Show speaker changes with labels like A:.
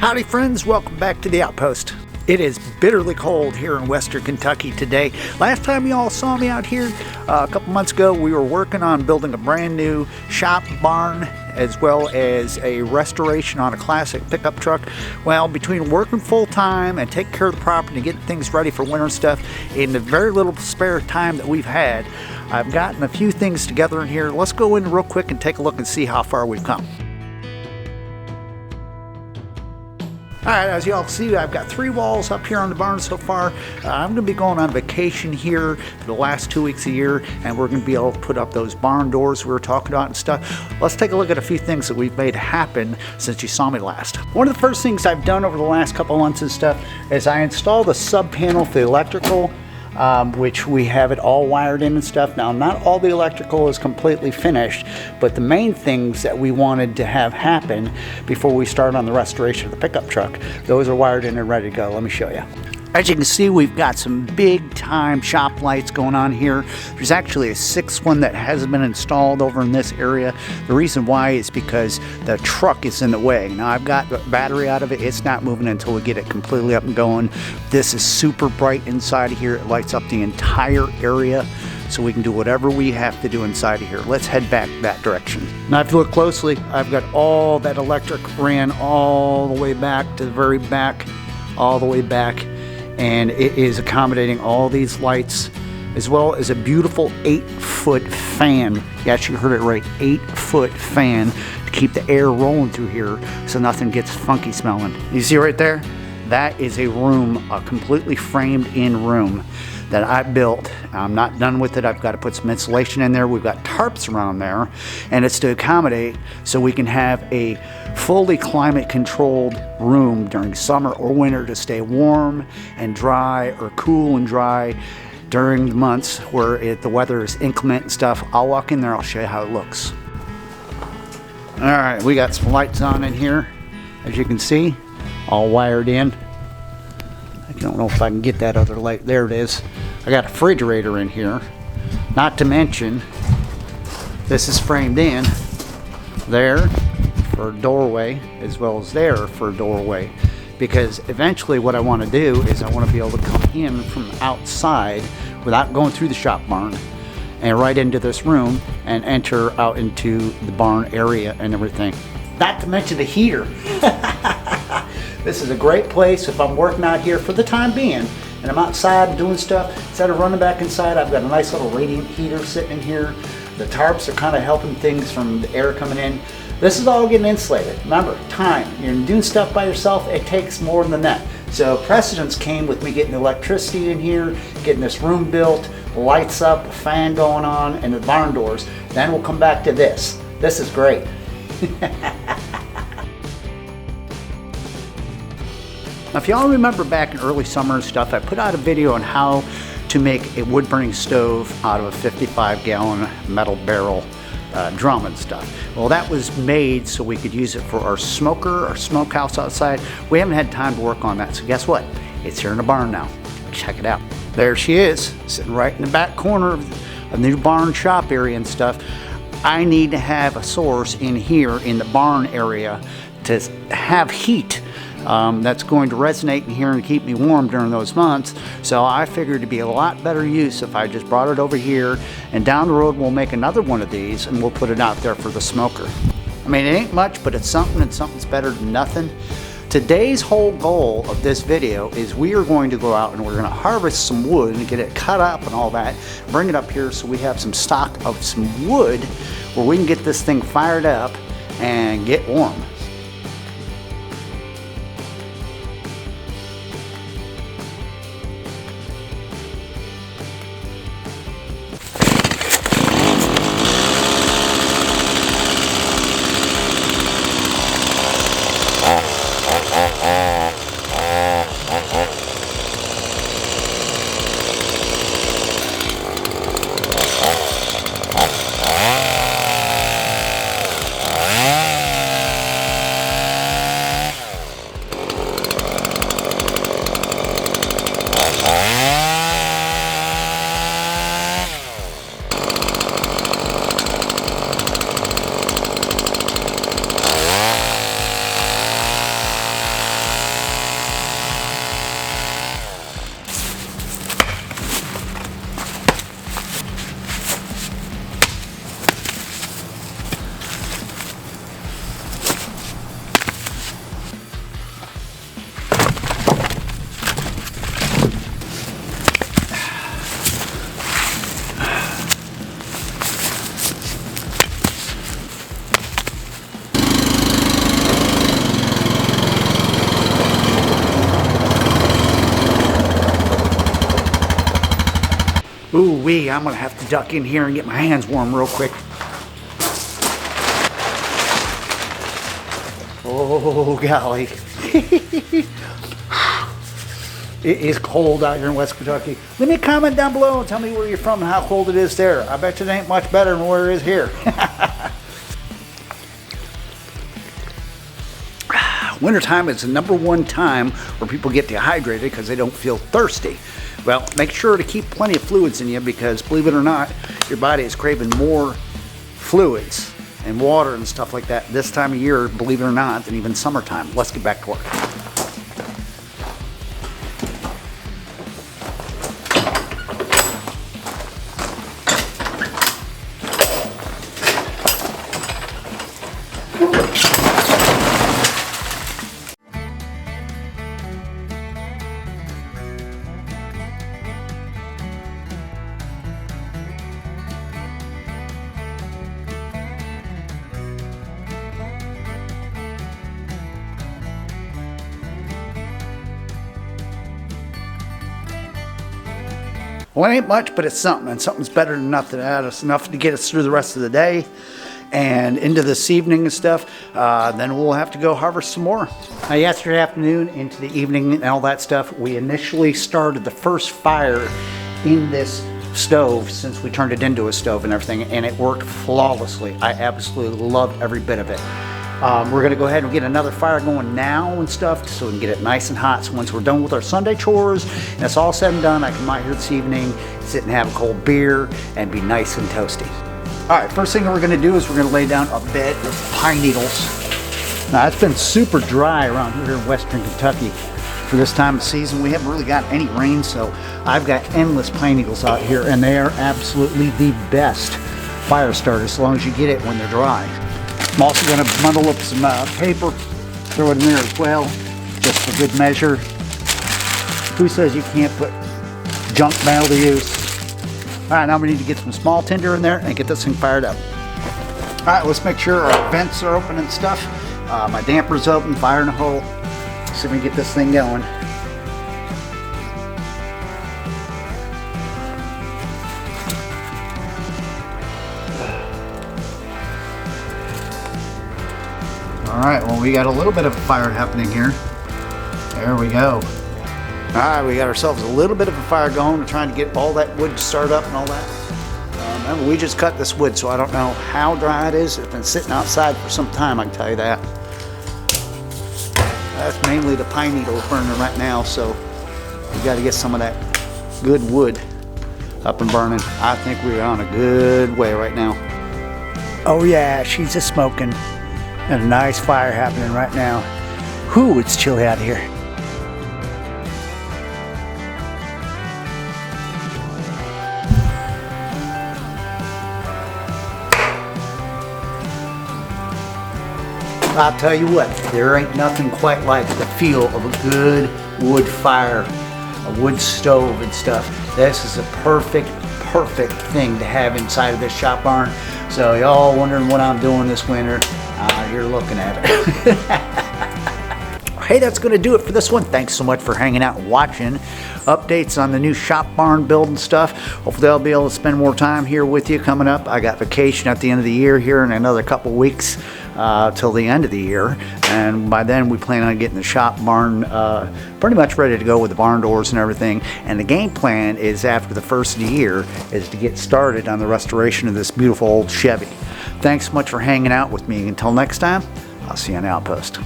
A: Howdy friends, welcome back to the Outpost. It is bitterly cold here in western Kentucky today. Last time y'all saw me out here a couple months ago, we were working on building a brand new shop barn as well as a restoration on a classic pickup truck. Well, between working full time and taking care of the property and getting things ready for winter stuff, in the very little spare time that we've had, I've gotten a few things together in here. Let's go in real quick and take a look and see how far we've come. Alright, as y'all see, I've got 3 walls up here on the barn so far. I'm going to be going on vacation here for the last 2 weeks a year, and we're going to be able to put up those barn doors we were talking about and stuff. Let's take a look at a few things that we've made happen since you saw me last. One of the first things I've done over the last couple months and stuff is I installed a sub panel for the electrical, which we have it all wired in and stuff. Now, not all the electrical is completely finished, but the main things that we wanted to have happen before we start on the restoration of the pickup truck, those are wired in and ready to go. Let me show you. As you can see, we've got some big time shop lights going on here. There's actually a 6th one that hasn't been installed over in this area. The reason why is because the truck is in the way. Now, I've got the battery out of it. It's not moving until we get it completely up and going. This is super bright inside of here. It lights up the entire area, so we can do whatever we have to do inside of here. Let's head back that direction. Now, if you look closely, I've got all that electric ran all the way back to the very back, all the way back. And it is accommodating all these lights, as well as a beautiful 8-foot fan. You actually heard it right, 8-foot fan to keep the air rolling through here so nothing gets funky smelling. You see right there? That is a room, a completely framed in room that I built. I'm not done with it. I've got to put some insulation in there. We've got tarps around there, and it's to accommodate so we can have a fully climate controlled room during summer or winter to stay warm and dry, or cool and dry during the months where the weather is inclement and stuff. I'll walk in there, I'll show you how it looks. All right, we got some lights on in here, as you can see, all wired in. I don't know if I can get that other light. There it is. I got a refrigerator in here. Not to mention, this is framed in there for a doorway, as well as there for a doorway. Because eventually what I want to do is I want to be able to come in from outside without going through the shop barn and right into this room and enter out into the barn area and everything. Not to mention the heater. This is a great place if I'm working out here for the time being and I'm outside doing stuff. Instead of running back inside, I've got a nice little radiant heater sitting in here. The tarps are kind of helping things from the air coming in. This is all getting insulated. Remember, time. You're doing stuff by yourself, it takes more than that. So precedence came with me getting the electricity in here, getting this room built, lights up, a fan going on, and the barn doors. Then we'll come back to this. This is great. Now, if y'all remember back in early summer and stuff, I put out a video on how to make a wood burning stove out of a 55-gallon metal barrel drum and stuff. Well, that was made so we could use it for our smoker, our smokehouse outside. We haven't had time to work on that, so guess what? It's here in the barn now. Check it out. There she is, sitting right in the back corner of the new barn shop area and stuff. I need to have a source in here in the barn area to have heat that's going to resonate in here and keep me warm during those months. So I figured it'd be a lot better use if I just brought it over here, and down the road we'll make another one of these and we'll put it out there for the smoker. I mean, it ain't much, but it's something, and something's better than nothing. Today's whole goal of this video is we are going to go out and we're going to harvest some wood and get it cut up and all that, bring it up here so we have some stock of some wood where we can get this thing fired up and get warm. Ooh wee, I'm gonna have to duck in here and get my hands warm real quick. Oh golly. It is cold out here in West Kentucky. Leave me a comment down below and tell me where you're from and how cold it is there. I bet you it ain't much better than where it is here. Wintertime is the #1 time where people get dehydrated because they don't feel thirsty. Well, make sure to keep plenty of fluids in you because, believe it or not, your body is craving more fluids and water and stuff like that this time of year, believe it or not, than even summertime. Let's get back to work. Well, it ain't much, but it's something, and something's better than nothing. It's enough to get us through the rest of the day and into this evening and stuff. Then we'll have to go harvest some more. Yesterday afternoon into the evening and all that stuff, we initially started the first fire in this stove since we turned it into a stove and everything, and it worked flawlessly. I absolutely loved every bit of it. We're gonna go ahead and get another fire going now and stuff so we can get it nice and hot. So once we're done with our Sunday chores and it's all said and done, I come out here this evening, sit and have a cold beer and be nice and toasty. All right, first thing we're gonna do is we're gonna lay down a bed of pine needles. Now it's been super dry around here in Western Kentucky for this time of season. We haven't really got any rain, so I've got endless pine needles out here, and they are absolutely the best fire starters as long as you get it when they're dry. I'm also going to bundle up some paper, throw it in there as well, just for good measure. Who says you can't put junk mail to use? All right, now we need to get some small tinder in there and get this thing fired up. All right, let's make sure our vents are open and stuff. My damper's open, fire in the hole. See if we can get this thing going. Alright, well, we got a little bit of a fire happening here. There we go. Alright, we got ourselves a little bit of a fire going. We're trying to get all that wood to start up and all that. Remember, we just cut this wood, so I don't know how dry it is. It's been sitting outside for some time, I can tell you that. That's mainly the pine needles burning right now, so we got to get some of that good wood up and burning. I think we're on a good way right now. Oh yeah, she's just smoking. And a nice fire happening right now. Whew, it's chilly out here. I'll tell you what, there ain't nothing quite like the feel of a good wood fire, a wood stove and stuff. This is a perfect thing to have inside of this shop barn. So y'all wondering what I'm doing this winter, you're looking at it. Hey, that's going to do it for this one. Thanks so much for hanging out and watching. Updates on the new shop barn build and stuff. Hopefully I'll be able to spend more time here with you coming up. I got vacation at the end of the year here in another couple weeks till the end of the year. And by then we plan on getting the shop barn pretty much ready to go with the barn doors and everything. And the game plan is after the first of the year is to get started on the restoration of this beautiful old Chevy. Thanks so much for hanging out with me. Until next time, I'll see you on the outpost.